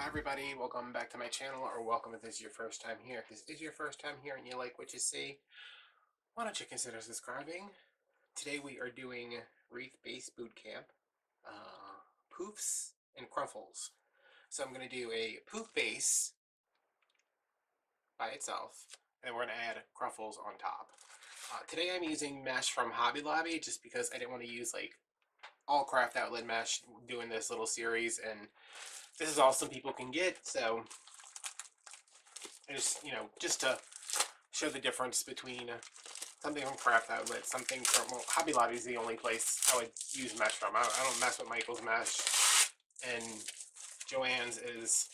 Hi everybody, welcome back to my channel, or welcome if this is your first time here. If this is your first time here and you like what you see, why don't you consider subscribing? Today we are doing Wreath Base Boot Camp, Poofs and Kruffles. So I'm going to do a Poof base by itself, and then we're going to add Kruffles on top. Today I'm using mesh from Hobby Lobby just because I didn't want to use like all craft outlet mesh doing this little series, and this is all some people can get, so I just to show the difference between something from Craft Outlet, something from, well, Hobby Lobby is the only place I would use mesh from. I don't mess with Michael's mesh, and Joann's is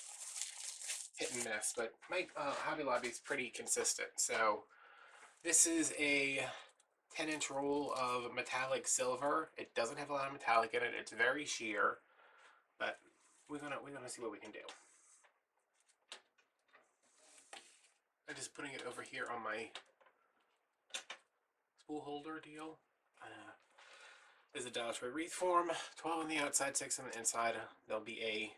hit and miss, but Hobby Lobby is pretty consistent. So this is a 10-inch roll of metallic silver. It doesn't have a lot of metallic in it. It's very sheer, but we're gonna see what we can do. I'm just putting it over here on my spool holder deal. This is a Dollar Tree Wreath form, 12 on the outside, 6 on the inside. There'll be a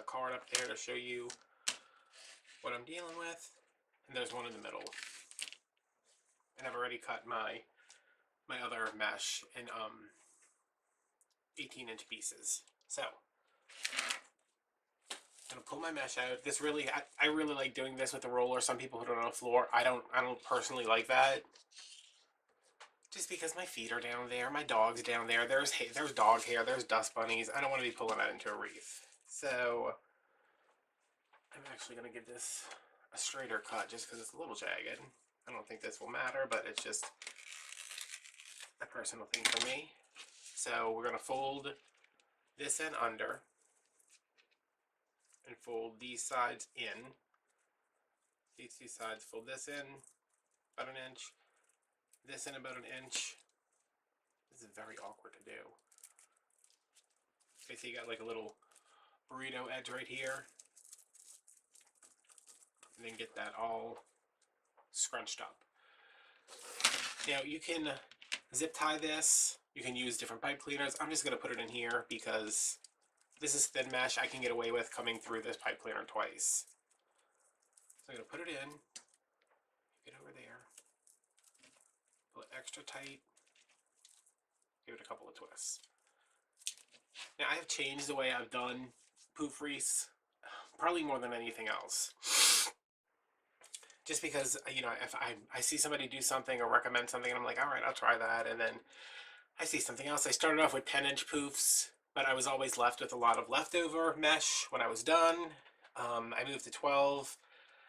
card up there to show you what I'm dealing with, and there's one in the middle. And I've already cut my other mesh in 18-inch pieces. So I'm gonna pull my mesh out. This really, I really like doing this with the roller. Some people put it on the floor. I don't personally like that. Just because my feet are down there, my dog's down there, there's dog hair, there's dust bunnies. I don't want to be pulling that into a wreath. So I'm actually going to give this a straighter cut just because it's a little jagged. I don't think this will matter, but it's just a personal thing for me. So we're going to fold this in under and fold these sides in. These two sides, fold this in about an inch, this in about an inch. This is very awkward to do. Okay, so you got like a little burrito edge right here. And then get that all scrunched up. Now you can zip tie this. You can use different pipe cleaners. I'm just going to put it in here because this is thin mesh. I can get away with coming through this pipe cleaner twice. So I'm going to put it in. Get over there. Pull it extra tight. Give it a couple of twists. Now I have changed the way I've done Poof wreaths, probably more than anything else. Just because, you know, if I see somebody do something or recommend something, and I'm like, all right, I'll try that. And then I see something else. I started off with 10-inch poofs, but I was always left with a lot of leftover mesh when I was done. I moved to 12.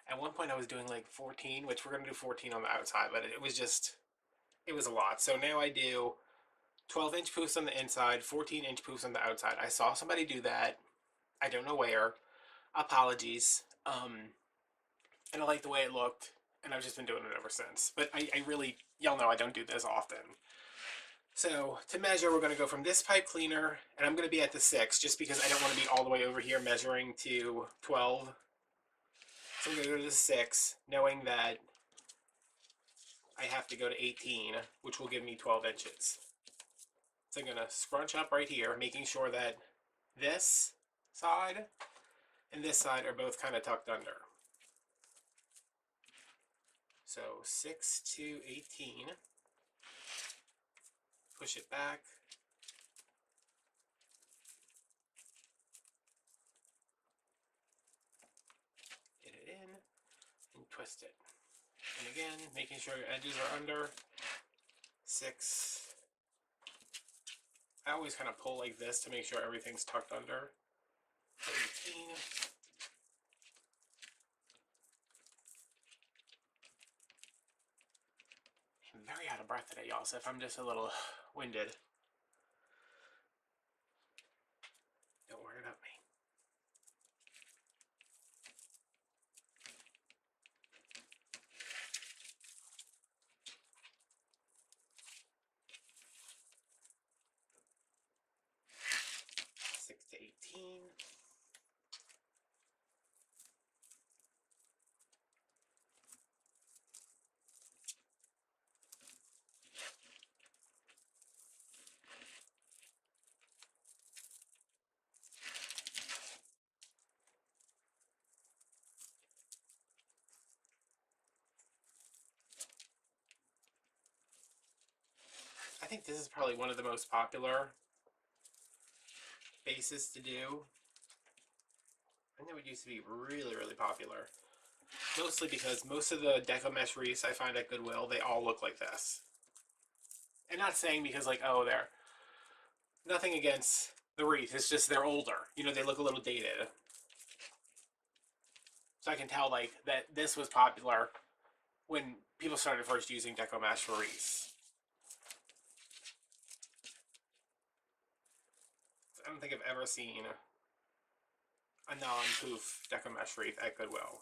At one point I was doing like 14, which we're going to do 14 on the outside, but it was a lot. So now I do 12-inch poofs on the inside, 14-inch poofs on the outside. I saw somebody do that. I don't know where. Apologies. And I like the way it looked, and I've just been doing it ever since. But I really, y'all know I don't do this often. So to measure, we're going to go from this pipe cleaner, and I'm going to be at the 6, just because I don't want to be all the way over here measuring to 12. So I'm going to go to the 6, knowing that I have to go to 18, which will give me 12 inches. So I'm going to scrunch up right here, making sure that this side and this side are both kind of tucked under. So 6 to 18, push it back, get it in, and twist it. And again, making sure your edges are under. 6. I always kind of pull like this to make sure everything's tucked under. 18. I'm very out of breath today, y'all, so if I'm just a little winded, don't worry about me. To 18. think this is probably one of the most popular bases to do. I know it used to be really, really popular. Mostly because most of the Deco mesh wreaths I find at Goodwill, they all look like this. And not saying because like, oh, they're nothing against the wreath, it's just they're older. You know, they look a little dated. So I can tell like that this was popular when people started first using Deco mesh for wreaths. I don't think I've ever seen a non-poof Deco mesh wreath at Goodwill.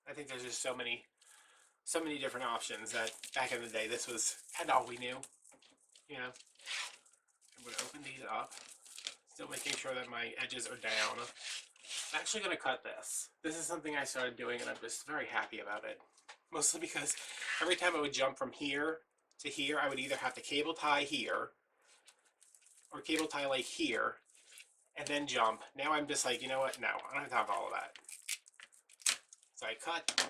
I think there's just so many different options that back in the day this was kind of all we knew. You know, I'm going to open these up, still making sure that my edges are down. I'm actually going to cut this. This is something I started doing and I'm just very happy about it. Mostly because every time I would jump from here to here, I would either have to cable tie here or cable tie like here and then jump. Now I'm just like, you know what? No, I don't have all of that. So I cut.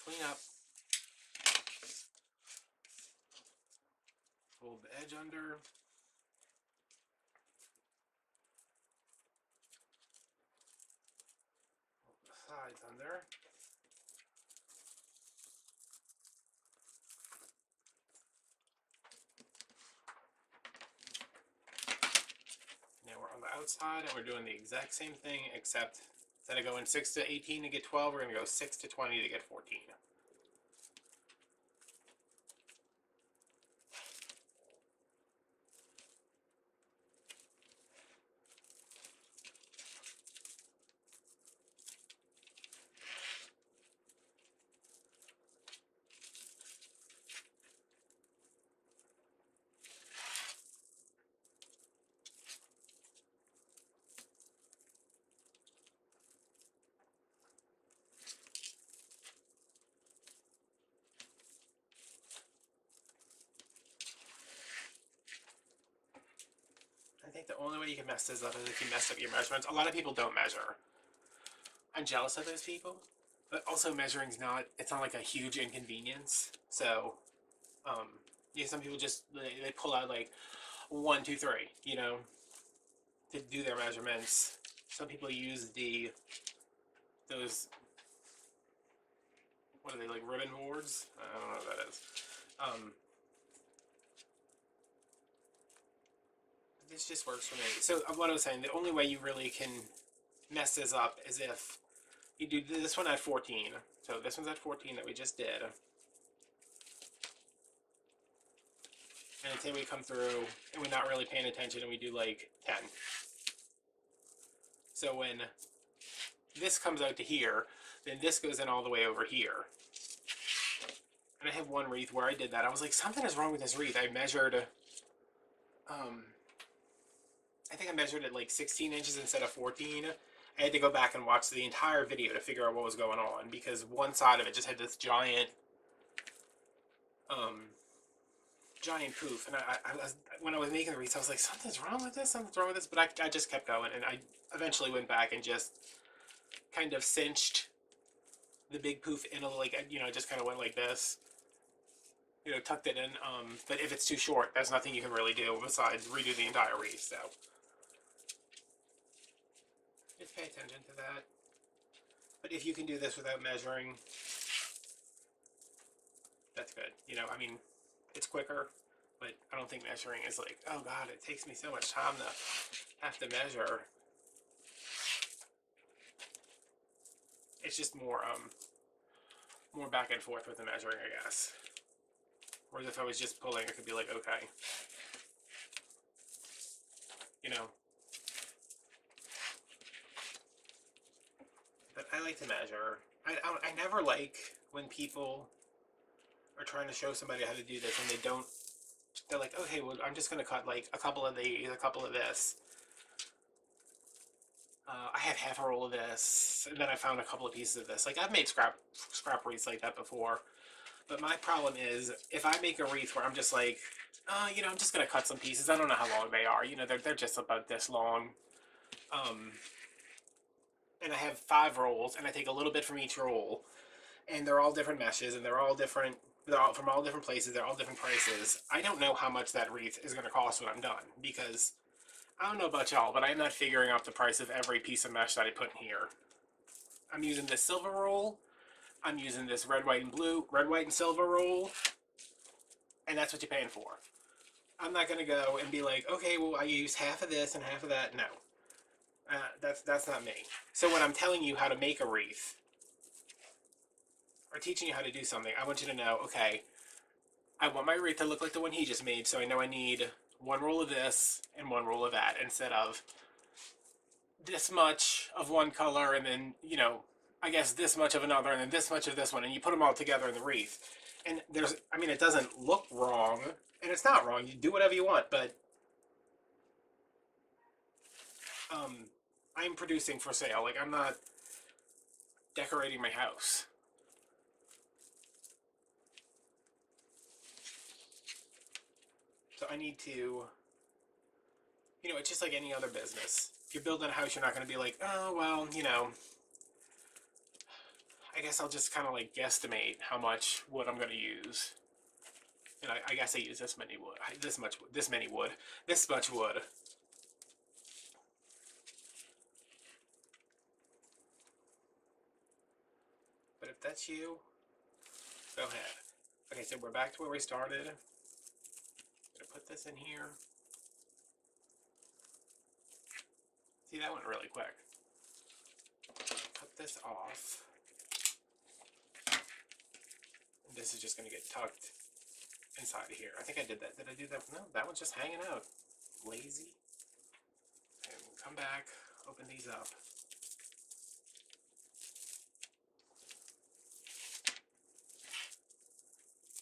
Clean up. Fold the edge under. Fold the sides under. Now we're on the outside and we're doing the exact same thing, except instead of going 6 to 18 to get 12, we're going to go 6 to 20 to get 14. I think the only way you can mess this up is if you mess up your measurements. A lot of people don't measure. I'm jealous of those people, but also measuring's not, it's not like a huge inconvenience. So, yeah, some people just, they pull out like 1, 2, 3, you know, to do their measurements. Some people use those, what are they, like ribbon boards? I don't know what that is. This just works for me. So what I was saying, the only way you really can mess this up is if you do this one at 14. So this one's at 14 that we just did. And say we come through and we're not really paying attention and we do like 10. So when this comes out to here, then this goes in all the way over here. And I have one wreath where I did that. I was like, something is wrong with this wreath. I measured, I think I measured it like 16 inches instead of 14. I had to go back and watch the entire video to figure out what was going on because one side of it just had this giant, giant poof. And when I was making the wreath, I was like, something's wrong with this, something's wrong with this. But I just kept going, and I eventually went back and just kind of cinched the big poof in a, like, you know, just kind of went like this. You know, tucked it in. But if it's too short, there's nothing you can really do besides redo the entire wreath. So just pay attention to that. But if you can do this without measuring, that's good. You know, I mean, it's quicker, but I don't think measuring is like, oh god, it takes me so much time to have to measure. It's just more back and forth with the measuring, I guess. Whereas if I was just pulling, it could be like, okay, you know. But I like to measure. I never like when people are trying to show somebody how to do this and they don't. They're like, okay, well, I'm just going to cut like a couple of these, a couple of this. I have half a roll of this, and then I found a couple of pieces of this. Like, I've made scrap wreaths like that before. But my problem is, if I make a wreath where I'm just like, you know, I'm just gonna cut some pieces. I don't know how long they are. You know, they're just about this long. And I have 5 rolls, and I take a little bit from each roll, and they're all different meshes, and they're all different. They're all from all different places. They're all different prices. I don't know how much that wreath is gonna cost when I'm done, because I don't know about y'all, but I'm not figuring out the price of every piece of mesh that I put in here. I'm using this silver roll. I'm using this red, white, and blue, red, white, and silver roll, and that's what you're paying for. I'm not gonna go and be like, okay, well, I use half of this and half of that. No, that's not me. So when I'm telling you how to make a wreath or teaching you how to do something, I want you to know, okay, I want my wreath to look like the one he just made, so I know I need 1 roll of this and 1 roll of that instead of this much of one color and then, you know, I guess this much of another and then this much of this one, and you put them all together in the wreath. And there's, I mean, it doesn't look wrong, and it's not wrong. You do whatever you want, but I'm producing for sale. Like, I'm not decorating my house. So I need to, you know, it's just like any other business. If you're building a house, you're not going to be like, oh, well, you know, I guess I'll just kind of like guesstimate how much wood I'm going to use. And I guess I use this many wood, this much wood. But if that's you, go ahead. Okay, so we're back to where we started. I'm gonna put this in here. See, that went really quick. Cut this off. And this is just gonna get tucked inside of here. I think I did that. Did I do that? No, that one's just hanging out. Lazy. And we'll come back, open these up.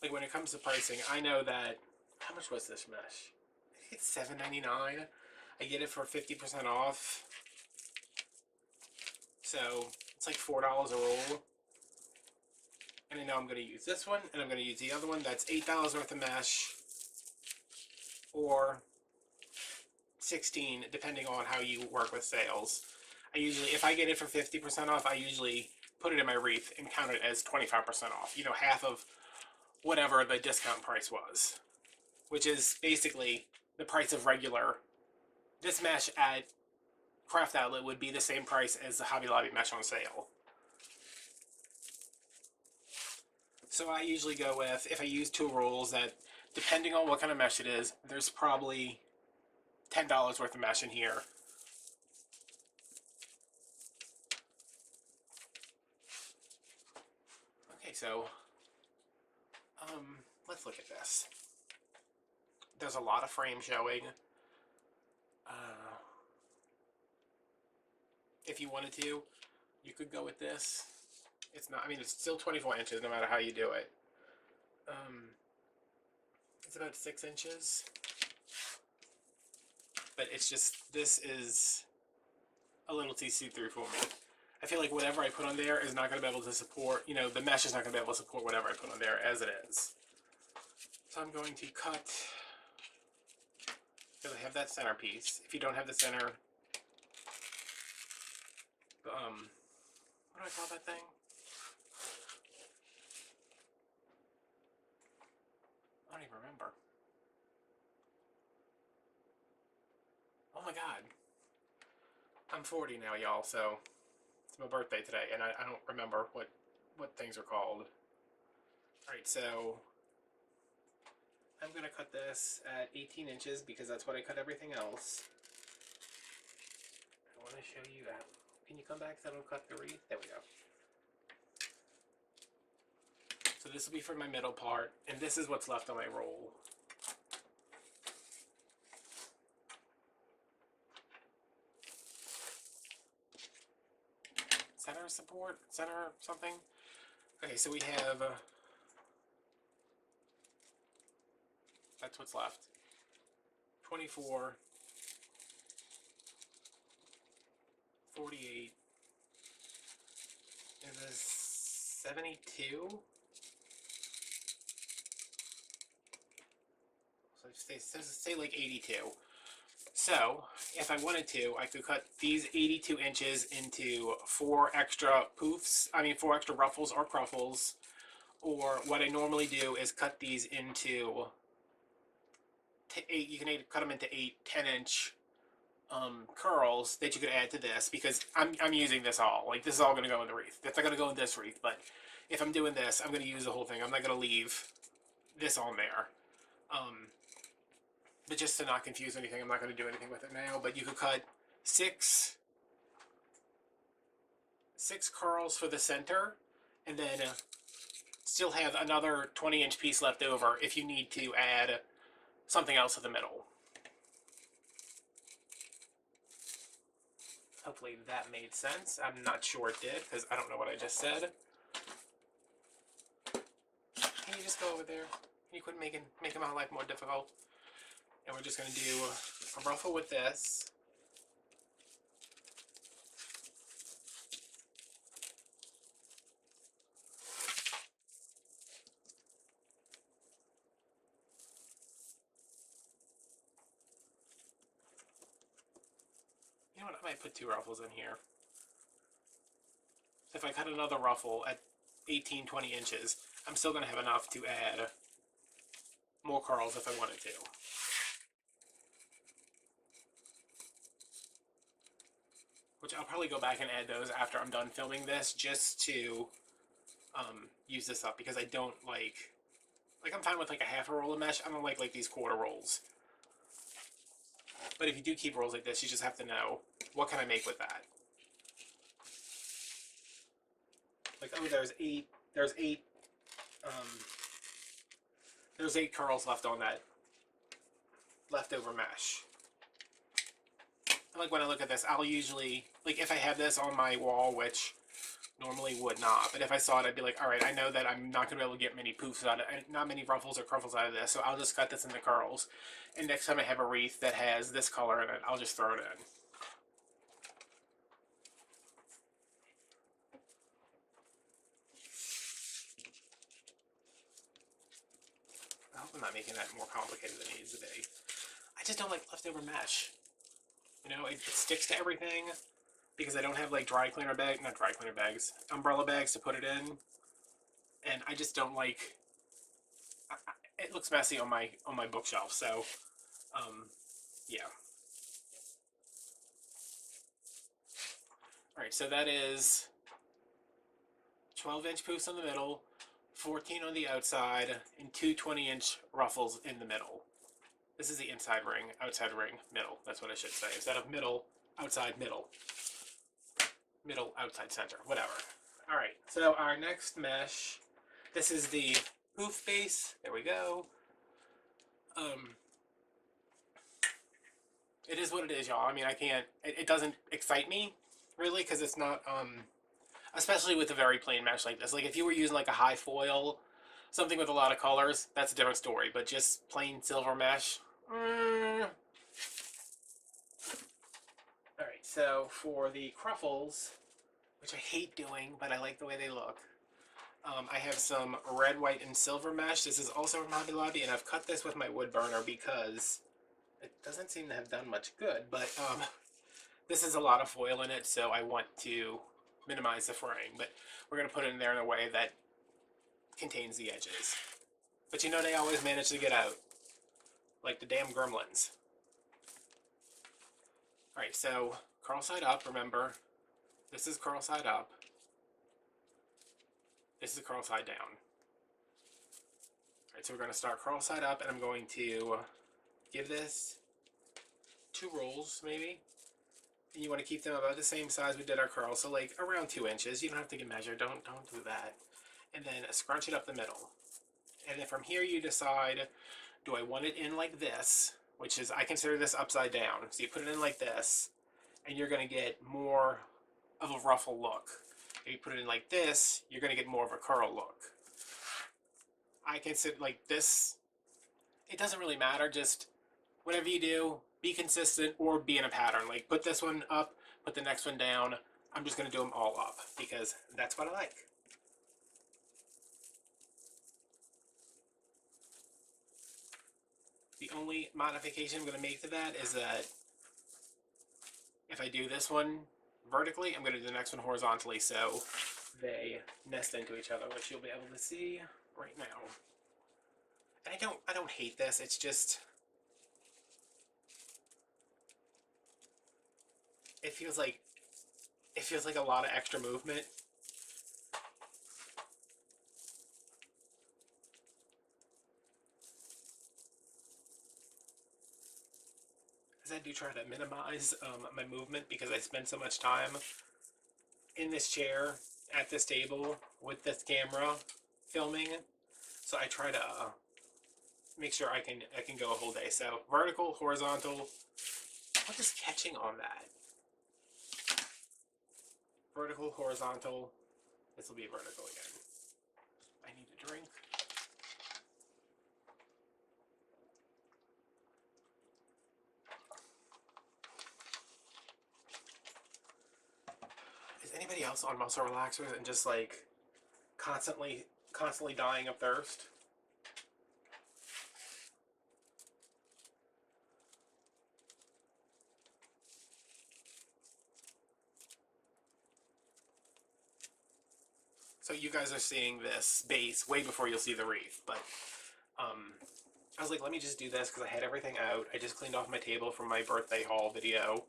Like, when it comes to pricing, I know that, how much was this mesh? I think it's $7.99. I get it for 50% off. So it's like $4 a roll. And I know I'm going to use this one, and I'm going to use the other one. That's $8 worth of mesh, or 16, depending on how you work with sales. I usually, if I get it for 50% off, I usually put it in my wreath and count it as 25% off. You know, half of whatever the discount price was, which is basically the price of regular. This mesh at Craft Outlet would be the same price as the Hobby Lobby mesh on sale. So I usually go with, if I use 2 rolls, that depending on what kind of mesh it is, there's probably $10 worth of mesh in here. Okay, so let's look at this. There's a lot of frame showing. If you wanted to, you could go with this. It's not, I mean, it's still 24 inches no matter how you do it. It's about 6 inches. But it's just, this is a little too see-through for me. I feel like whatever I put on there is not going to be able to support, you know, the mesh is not going to be able to support whatever I put on there as it is. So I'm going to cut, because I have that centerpiece. If you don't have the center, what do I call that thing? I don't even remember. Oh my god. I'm 40 now, y'all, so it's my birthday today, and I don't remember what things are called. Alright, so I'm going to cut this at 18 inches because that's what I cut everything else. I want to show you that. Can you come back so I don't cut the wreath? There we go. So this will be for my middle part, and this is what's left on my roll. Center support? Center something? Okay, so we have... that's what's left. 24, 48, and this 72. say like 82. So if I wanted to, I could cut these 82 inches into 4 extra poofs, 4 extra ruffles or cruffles, or what I normally do is cut these into 8, you can cut them into 8 10-inch curls that you could add to this, because I'm using this all. Like, this is all going to go in the wreath. It's not going to go in this wreath, but if I'm doing this, I'm going to use the whole thing. I'm not going to leave this on there. But just to not confuse anything, I'm not going to do anything with it now. But you could cut 6 curls for the center, and then still have another 20-inch piece left over if you need to add something else in the middle. Hopefully that made sense. I'm not sure it did, because I don't know what I just said. Can you just go over there? Can you quit making my life more difficult? And we're just going to do a ruffle with this. You know what? I might put 2 ruffles in here. So if I cut another ruffle at 18, 20 inches, I'm still going to have enough to add more curls if I wanted to. Which I'll probably go back and add those after I'm done filming this, just to use this up, because I don't like I'm fine with like a half a roll of mesh. I don't like these quarter rolls. But if you do keep rolls like this, you just have to know, what can I make with that? Like, oh, there's 8 curls left on that leftover mesh. And like, when I look at this, I'll usually, like, if I have this on my wall, which normally would not, but if I saw it, I'd be like, all right, I know that I'm not going to be able to get many poofs out of it, not many ruffles or cruffles out of this, so I'll just cut this into curls. And next time I have a wreath that has this color in it, I'll just throw it in. I hope I'm not making that more complicated than it needs to be. I just don't like leftover mesh. You know, it sticks to everything, because I don't have like umbrella bags to put it in, and I just don't like. It looks messy on my bookshelf, so yeah. All right, so that is 12-inch poofs in the middle, 14 on the outside, and 2 20-inch ruffles in the middle. This is the inside ring, outside ring, middle. That's what I should say. Instead of middle, outside, middle. Middle, outside, center, whatever. All right, so our next mesh, this is the poof base. There we go. It is what it is, y'all. I mean, I can't, it doesn't excite me, really, because it's not, especially with a very plain mesh like this. Like, if you were using like a high foil, something with a lot of colors, that's a different story, but just plain silver mesh, Alright, so for the Kruffles, which I hate doing, but I like the way they look, I have some red, white, and silver mesh. This is also from Hobby Lobby, and I've cut this with my wood burner because it doesn't seem to have done much good, but this is a lot of foil in it, so I want to minimize the fraying, but we're going to put it in there in a way that contains the edges. But you know, they always manage to get out, like the damn gremlins. Alright, so curl side up, remember, this is curl side up, this is curl side down. Alright, so we're going to start curl side up, and I'm going to give this 2 rolls, maybe. And you want to keep them about the same size we did our curl, so like around 2 inches. You don't have to get measured, don't do that. And then scrunch it up the middle. And then from here you decide, do I want it in like this, which is, I consider this upside down. So you put it in like this, and you're going to get more of a ruffle look. If you put it in like this, you're going to get more of a curl look. I consider like this, it doesn't really matter, just whatever you do, be consistent or be in a pattern. Like, put this one up, put the next one down. I'm just going to do them all up because that's what I like. The only modification I'm going to make to that is that if I do this one vertically, I'm going to do the next one horizontally, so they nest into each other, which you'll be able to see right now. And I don't hate this. It's just, it feels like a lot of extra movement. Because I do try to minimize my movement because I spend so much time in this chair at this table with this camera filming. So I try to make sure I can go a whole day. So vertical, horizontal. What is catching on that? Vertical, horizontal. This will be vertical again. I need a drink. Is anybody else on muscle relaxers and just like constantly dying of thirst? So you guys are seeing this base way before you'll see the wreath, but I was like, let me just do this because I had everything out. I just cleaned off my table from my birthday haul video.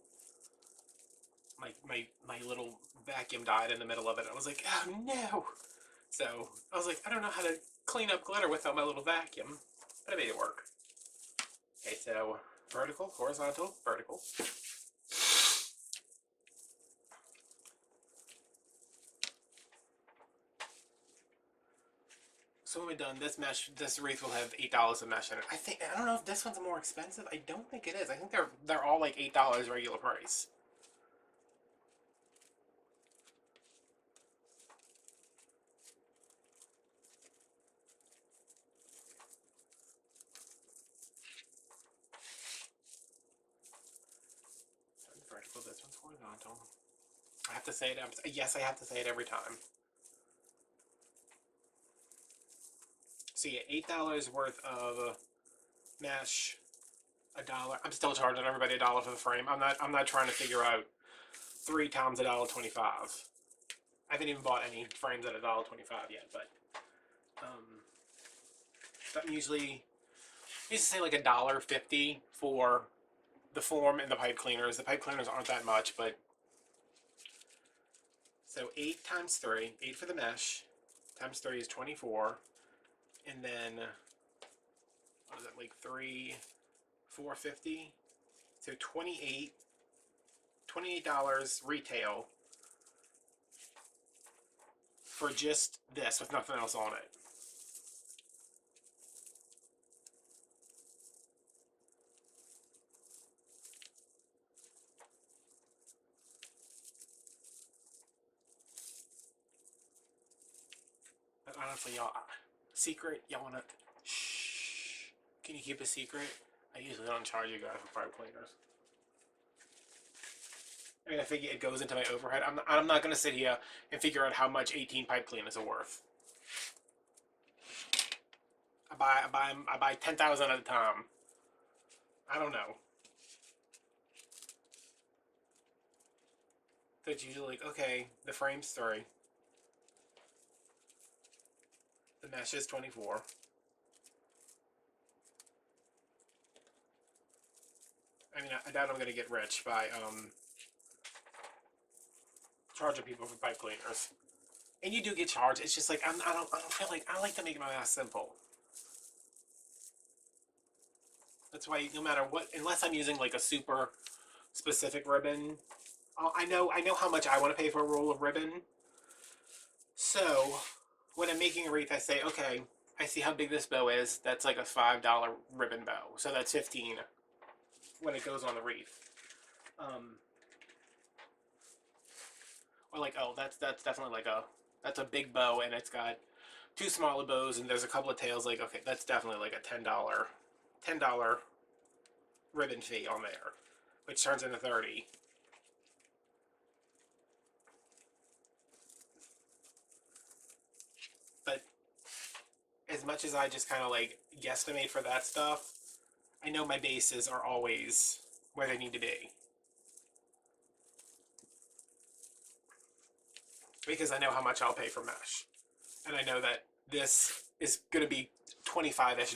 My little vacuum died in the middle of it. I was like, oh no! So I was like, I don't know how to clean up glitter without my little vacuum, but I made it work. Okay, so vertical, horizontal, vertical. So when we're done, this wreath will have $8 of mesh in it. I don't know if this one's more expensive. I don't think it is. I think they're all like $8 regular price. Vertical, this one's horizontal. I have to say it. Yes, I have to say it every time. So yeah, $8 worth of mesh, $1. I'm still charging everybody $1 for the frame. I'm not trying to figure out 3 times $1.25. I haven't even bought any frames at $1.25 yet, but I'm usually I used to say like $1.50 for the form and the pipe cleaners. The pipe cleaners aren't that much, but so 8 times 3, 8 for the mesh, times 3 is 24, and then what is that, like $4.50? So $28 retail for just this with nothing else on it. But honestly, y'all, secret, y'all wanna, shh, can you keep a secret? I usually don't charge you guys for pipe cleaners. I mean, I figure it goes into my overhead. I'm not gonna sit here and figure out how much 18 pipe cleaners are worth. I buy 10,000 at a time. I don't know. So it's usually like, okay, the frame's 3. The mesh is 24. I mean, I doubt I'm gonna get rich by charging people for pipe cleaners. And you do get charged. It's just like I don't feel like I like to make my math simple. That's why no matter what, unless I'm using like a super specific ribbon, I know how much I want to pay for a roll of ribbon. So when I'm making a wreath, I say, okay, I see how big this bow is. That's like a $5 ribbon bow. So that's 15 when it goes on the wreath. Or like, oh, that's definitely like that's a big bow and it's got 2 smaller bows and there's a couple of tails. Like, okay, that's definitely like a $10 ribbon fee on there, which turns into 30. But as much as I just kind of like guesstimate for that stuff, I know my bases are always where they need to be. Because I know how much I'll pay for mesh. And I know that this is going to be $25-ish.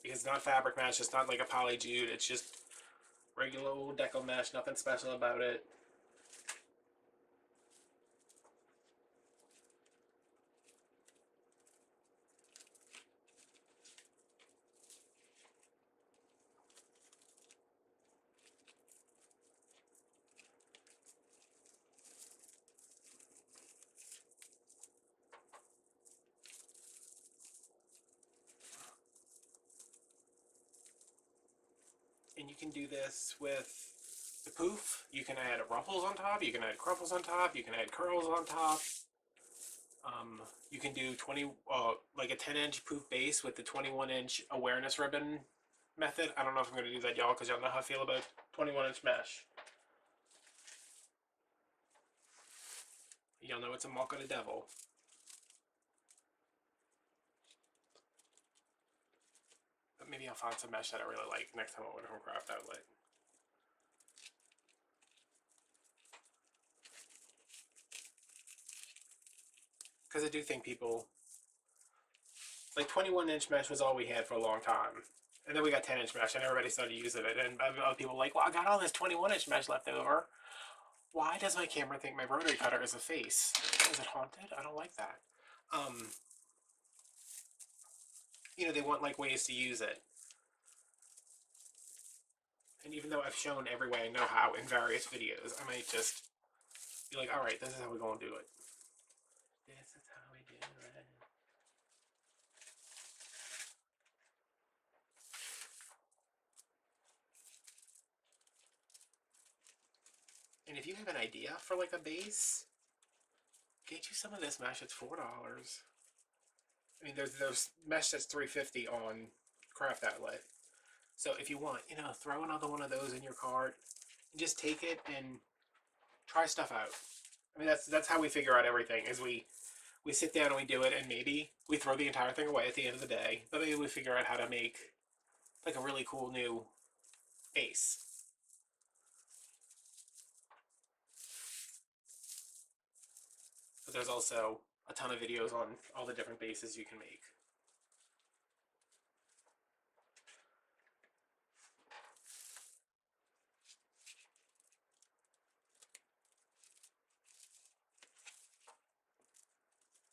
Because it's not fabric mesh, it's not like a poly jute, it's just regular old Deco mesh, nothing special about it. And you can do this with the poof. You can add ruffles on top, you can add Kruffles on top, you can add curls on top. You can do like a 10-inch poof base with the 21-inch awareness ribbon method. I don't know if I'm going to do that, y'all, because y'all know how I feel about 21-inch mesh. Y'all know it's a mark of the devil. But maybe I'll find some mesh that I really like next time I order from Craft Outlet. Because I do think people, like 21-inch mesh was all we had for a long time. And then we got 10-inch mesh and everybody started using it. And other people were like, well, I got all this 21-inch mesh left over. Why does my camera think my rotary cutter is a face? Is it haunted? I don't like that. You know, they want like ways to use it. And even though I've shown every way I know how in various videos, I might just be like, all right, this is how we're going to do it. This is how we do it. And if you have an idea for like a base, get you some of this mesh. It's $4. I mean, there's mesh that's $3.50 on Craft Outlet. So if you want, you know, throw another one of those in your cart and just take it and try stuff out. I mean, that's how we figure out everything. Is we sit down and we do it, and maybe we throw the entire thing away at the end of the day. But maybe we figure out how to make like a really cool new base. But there's also a ton of videos on all the different bases you can make.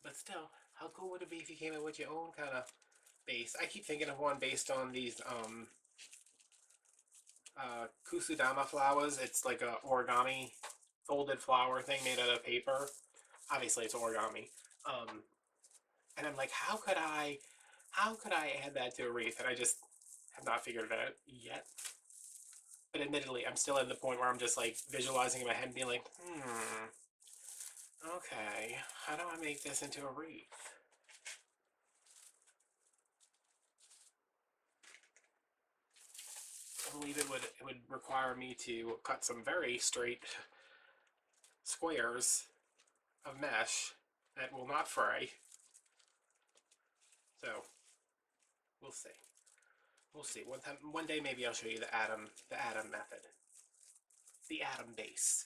But still, how cool would it be if you came up with your own kind of base? I keep thinking of one based on these Kusudama flowers. It's like a origami folded flower thing made out of paper. Obviously, it's origami. And I'm like, how could I add that to a wreath? And I just have not figured it out yet. But admittedly, I'm still at the point where I'm just like visualizing in my head and being like, okay, how do I make this into a wreath? I believe it would require me to cut some very straight squares of mesh that will not fray. So we'll see. We'll see. One day maybe I'll show you the atom method. The atom base.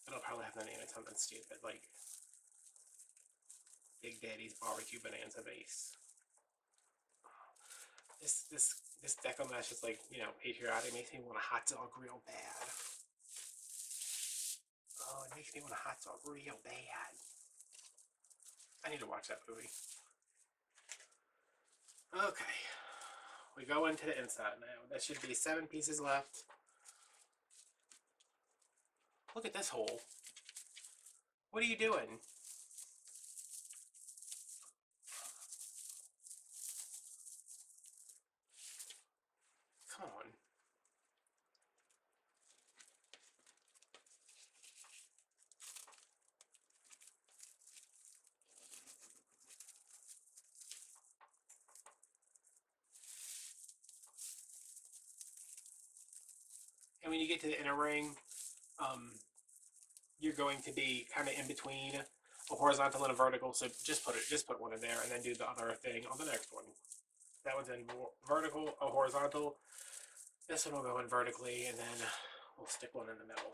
It'll probably have the name of something stupid, like Big Daddy's Barbecue Bonanza Base. This Deco mesh is like, you know, patriotic. It makes me want a hot dog real bad. Oh, it makes me want a hot dog real bad. I need to watch that movie. Okay. We go into the inside now. There should be 7 pieces left. Look at this hole. What are you doing? Come on. And when you get to the inner ring, you're going to be kind of in between a horizontal and a vertical, so just put one in there and then do the other thing on the next one. That one's in vertical, a horizontal. This one will go in vertically, and then we'll stick one in the middle.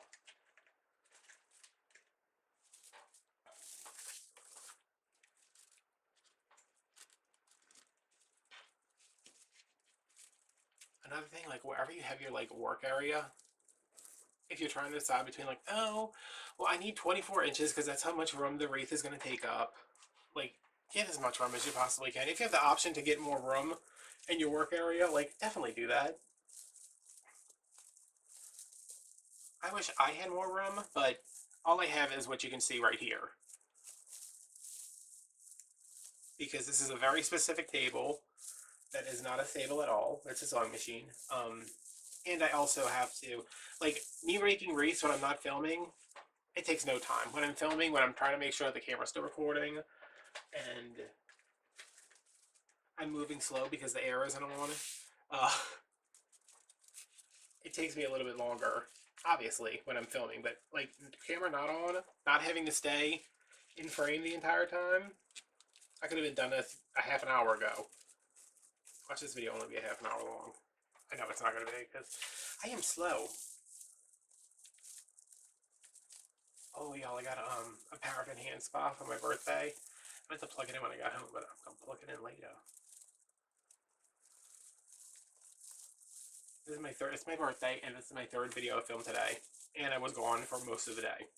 Another thing, like wherever you have your like work area, if you're trying to decide between like, oh, well, I need 24 inches because that's how much room the wreath is going to take up. Like, get as much room as you possibly can. If you have the option to get more room in your work area, like, definitely do that. I wish I had more room, but all I have is what you can see right here. Because this is a very specific table that is not a table at all. It's a sewing machine. And I also have to, like, me making wreaths when I'm not filming, it takes no time. When I'm filming, when I'm trying to make sure the camera's still recording, and I'm moving slow because the air isn't on, it takes me a little bit longer, obviously, when I'm filming. But, like, camera not on, not having to stay in frame the entire time, I could have been done this a half an hour ago. Watch this video only be a half an hour long. I know it's not going to be because I am slow. Oh, y'all, I got a paraffin hand spa for my birthday. I meant to plug it in when I got home, but I'm going to plug it in later. This is my third, it's my birthday, and this is my third video I filmed today. And I was gone for most of the day.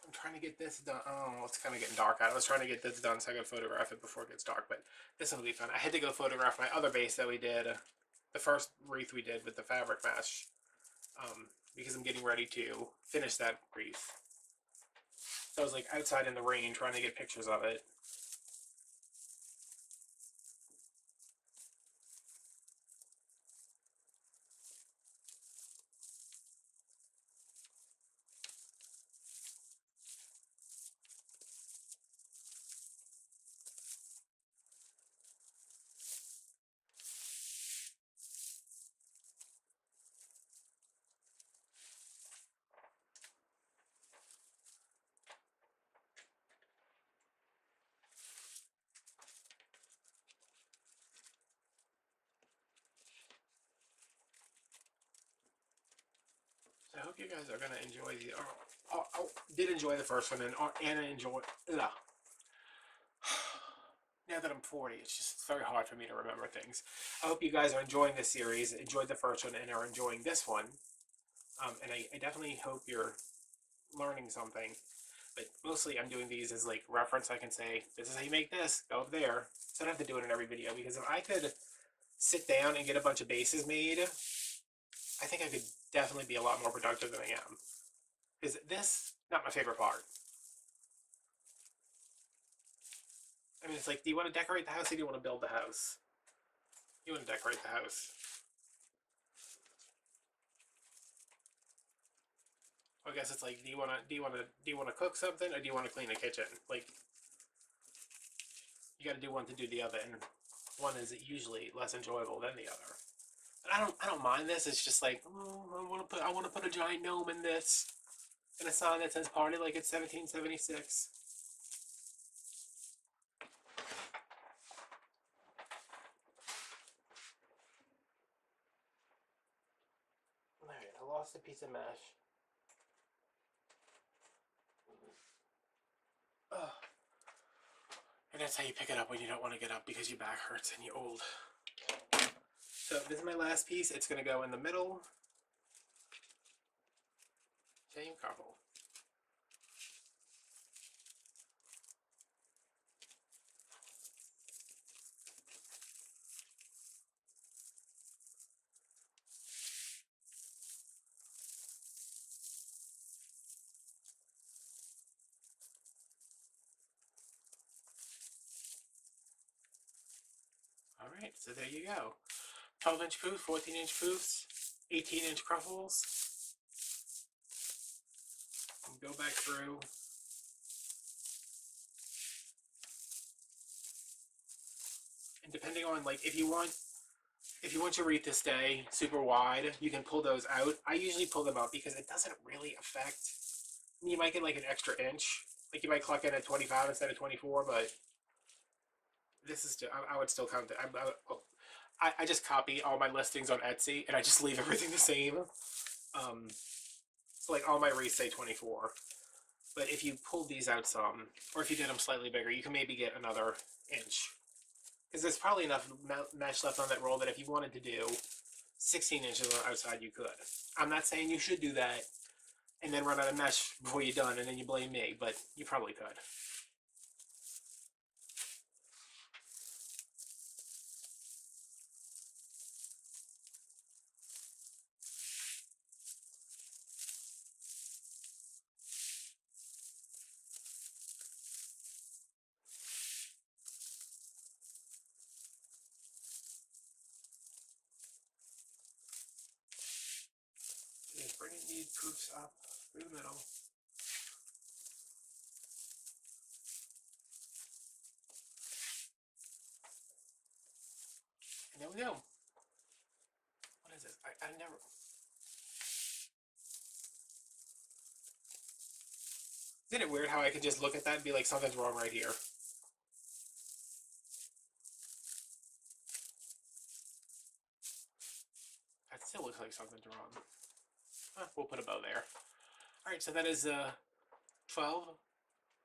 I'm trying to get this done. Oh, it's kind of getting dark out. I was trying to get this done so I could photograph it before it gets dark, but this one will be fun. I had to go photograph my other base that we did, the first wreath we did with the fabric mesh, because I'm getting ready to finish that wreath. So I was like outside in the rain trying to get pictures of it. I hope you guys are gonna enjoy the. Did enjoy the first one, and enjoy. Ugh. Now that I'm 40, it's just very hard for me to remember things. I hope you guys are enjoying this series, enjoyed the first one, and are enjoying this one. And I definitely hope you're learning something. But mostly, I'm doing these as like reference. I can say, "This is how you make this. Go up there." So I don't have to do it in every video because if I could sit down and get a bunch of bases made, I think I could definitely be a lot more productive than I am. Because this, not my favorite part. I mean, it's like, do you want to decorate the house or do you want to build the house? You want to decorate the house. I guess it's like, do you want to cook something or do you want to clean the kitchen? Like, you got to do one to do the other, and one is usually less enjoyable than the other. But I don't mind this. It's just like, oh, I want to put a giant gnome in this, and a sign that says "Party like it's 1776." Alright, I lost a piece of mesh. Ugh. And that's how you pick it up when you don't want to get up because your back hurts and you're old. So this is my last piece. It's going to go in the middle. Same couple. Alright, so there you go. 12-inch poofs, 14-inch poofs, 18-inch Kruffles. Go back through. And depending on, like, if you want if you want your wreath to stay super wide, you can pull those out. I usually pull them out because it doesn't really affect. You might get like an extra inch. Like you might clock in at 25 instead of 24, but this is still, I would still count that. I just copy all my listings on Etsy and I just leave everything the same. Um, so like all my wreaths say 24. But if you pulled these out some, or if you did them slightly bigger, you can maybe get another inch. Because there's probably enough mesh left on that roll that if you wanted to do 16 inches on the outside, you could. I'm not saying you should do that and then run out of mesh before you're done and then you blame me, but you probably could. Just bringing these poofs up through the middle. And there we go. What is this? I never... Isn't it weird how I could just look at that and be like, something's wrong right here? That still looks like something's wrong. We'll put a bow there. Alright, so that is 12,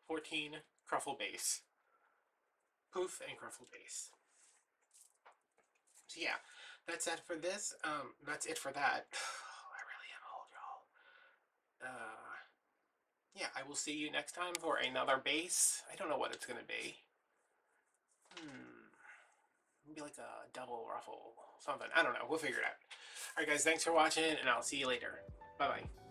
14 Kruffle base. Poof and Kruffle base. So yeah, that's it for this. That's it for that. I really am old, y'all. Yeah, I will see you next time for another base. I don't know what it's gonna be. Maybe like a double ruffle, something. I don't know. We'll figure it out. Alright guys, thanks for watching, and I'll see you later. Bye-bye.